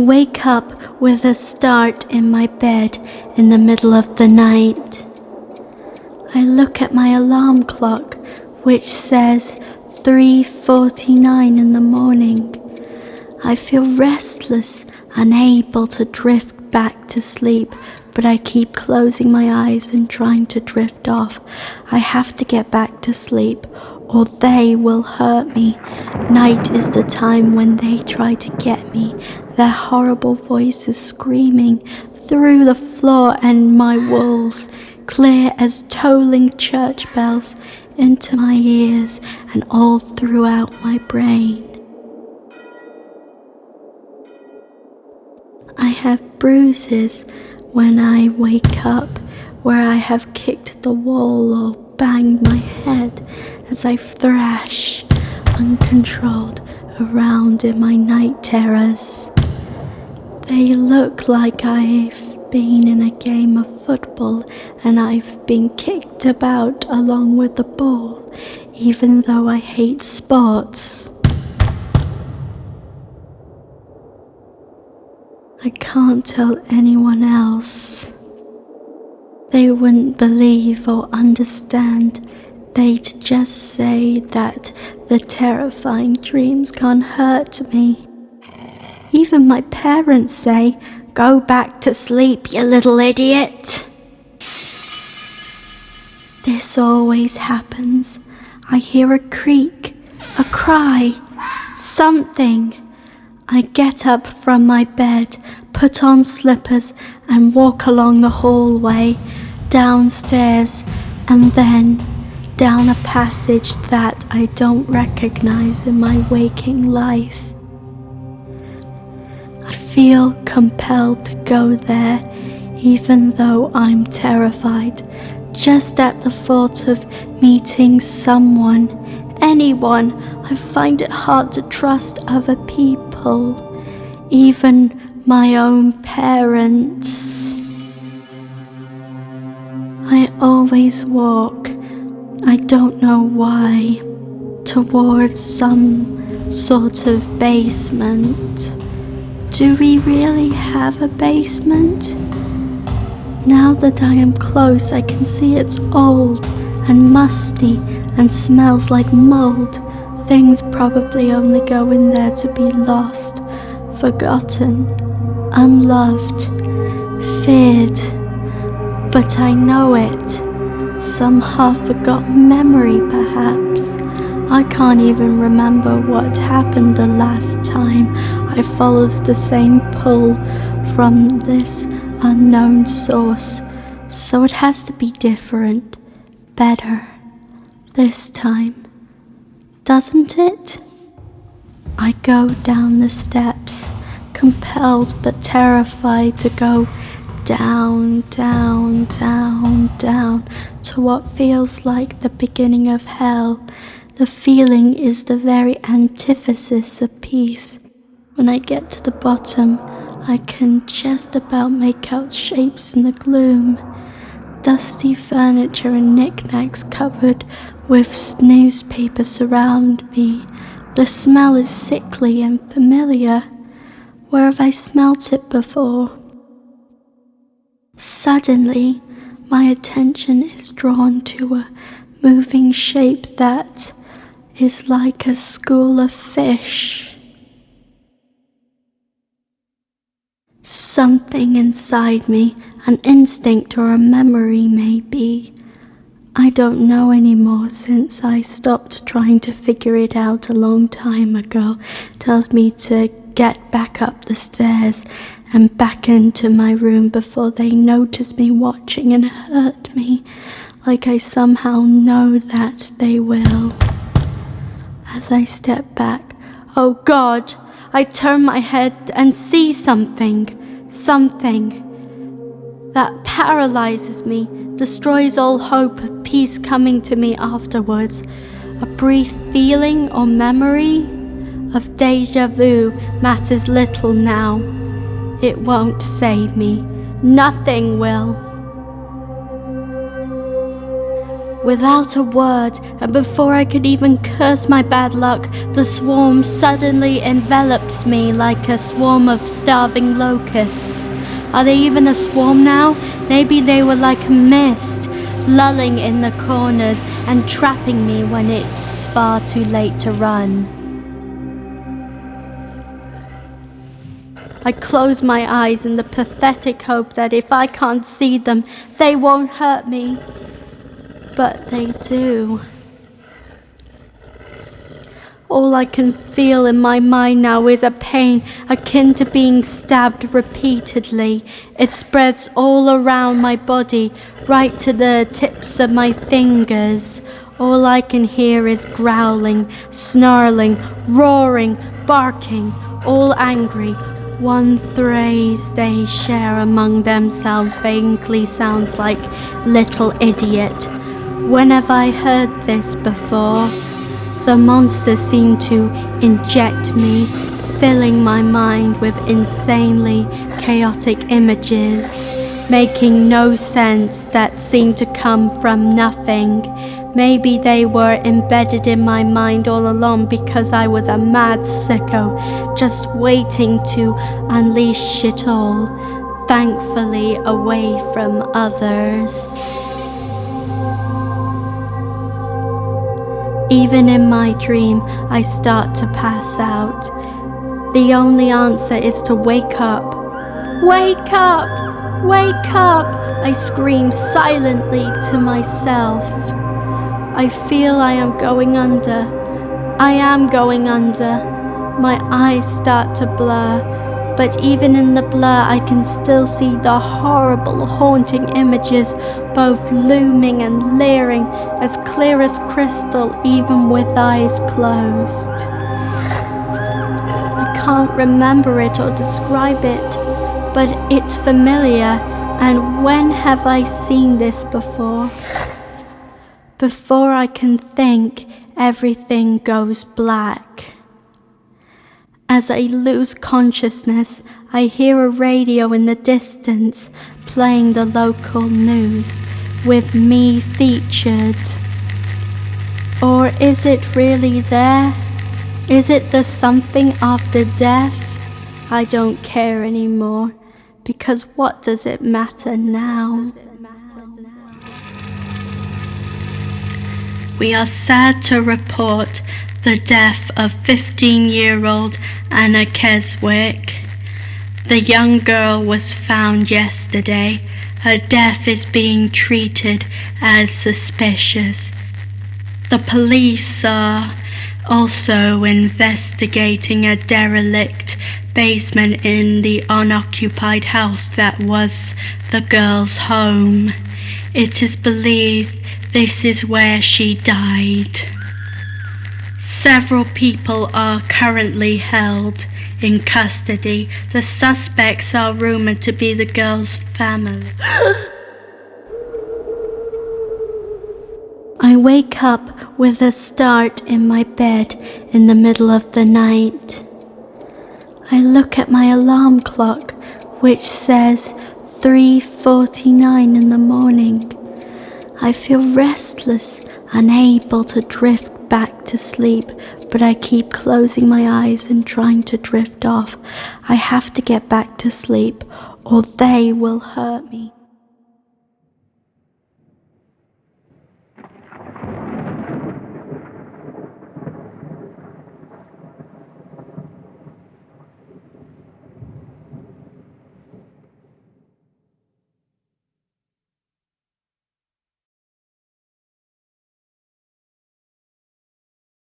wake up with a start in my bed in the middle of the night. I look at my alarm clock, which says 3:49 in the morning. I feel restless, unable to drift back to sleep, but I keep closing my eyes and trying to drift off. I have to get back to sleep, or they will hurt me. Night is the time when they try to get me, their horrible voices screaming through the floor and my walls, clear as tolling church bells, into my ears and all throughout my brain. I have bruises when I wake up where I have kicked the wall or banged my head as I thrash uncontrolled around in my night terrors. They look like I've been in a game of football and I've been kicked about along with the ball, even though I hate sports. I can't tell anyone else. They wouldn't believe or understand. They'd just say that the terrifying dreams can't hurt me. Even my parents say, "Go back to sleep, you little idiot." This always happens. I hear a creak, a cry, something. I get up from my bed, put on slippers and walk along the hallway, downstairs, and then down a passage that I don't recognize in my waking life. I feel compelled to go there, even though I'm terrified, just at the thought of meeting someone, anyone. I find it hard to trust other people, even my own parents. I always walk, I don't know why, towards some sort of basement. Do we really have a basement? Now that I am close, I can see it's old and musty and smells like mold. Things probably only go in there to be lost, forgotten, unloved, feared. But I know it. Some half-forgotten memory, perhaps. I can't even remember what happened the last time I followed the same pull from this unknown source, so it has to be different, better, this time. Doesn't it? I go down the steps, compelled but terrified to go down, down, down, down to what feels like the beginning of hell. The feeling is the very antithesis of peace. When I get to the bottom, I can just about make out shapes in the gloom. Dusty furniture and knickknacks covered with newspaper surround me. The smell is sickly and familiar. Where have I smelt it before? Suddenly, my attention is drawn to a moving shape that is like a school of fish. Something inside me, an instinct or a memory maybe. I don't know anymore since I stopped trying to figure it out a long time ago. Tells me to get back up the stairs and back into my room before they notice me watching and hurt me, like I somehow know that they will. As I step back, oh God, I turn my head and see something that paralyzes me, destroys all hope of peace coming to me afterwards. A brief feeling or memory of deja vu matters little now. It won't save me. Nothing will. Without a word, and before I could even curse my bad luck, the swarm suddenly envelops me like a swarm of starving locusts. Are they even a swarm now? Maybe they were like a mist, lulling in the corners and trapping me when it's far too late to run. I close my eyes in the pathetic hope that if I can't see them, they won't hurt me. But they do. All I can feel in my mind now is a pain akin to being stabbed repeatedly. It spreads all around my body, right to the tips of my fingers. All I can hear is growling, snarling, roaring, barking, all angry. One phrase they share among themselves vaguely sounds like "little idiot." When have I heard this before? The monsters seem to inject me, filling my mind with insanely chaotic images, making no sense, that seem to come from nothing. Maybe they were embedded in my mind all along because I was a mad sicko, just waiting to unleash it all, thankfully away from others. Even in my dream, I start to pass out. The only answer is to wake up. Wake up! Wake up! I scream silently to myself. I feel I am going under. I am going under. My eyes start to blur, but even in the blur I can still see the horrible, haunting images, both looming and leering, as clear as crystal, even with eyes closed. I can't remember it or describe it, but it's familiar, and when have I seen this before? Before I can think, everything goes black. As I lose consciousness, I hear a radio in the distance playing the local news, with me featured. Or is it really there? Is it the something after death? I don't care anymore, because what does it matter now? We are sad to report the death of 15-year-old Anna Keswick. The young girl was found yesterday. Her death is being treated as suspicious. The police are also investigating a derelict basement in the unoccupied house that was the girl's home. It is believed this is where she died. Several people are currently held in custody. The suspects are rumored to be the girl's family. I wake up with a start in my bed in the middle of the night. I look at my alarm clock, which says 3:49 in the morning. I feel restless, unable to drift back to sleep, but I keep closing my eyes and trying to drift off. I have to get back to sleep, or they will hurt me.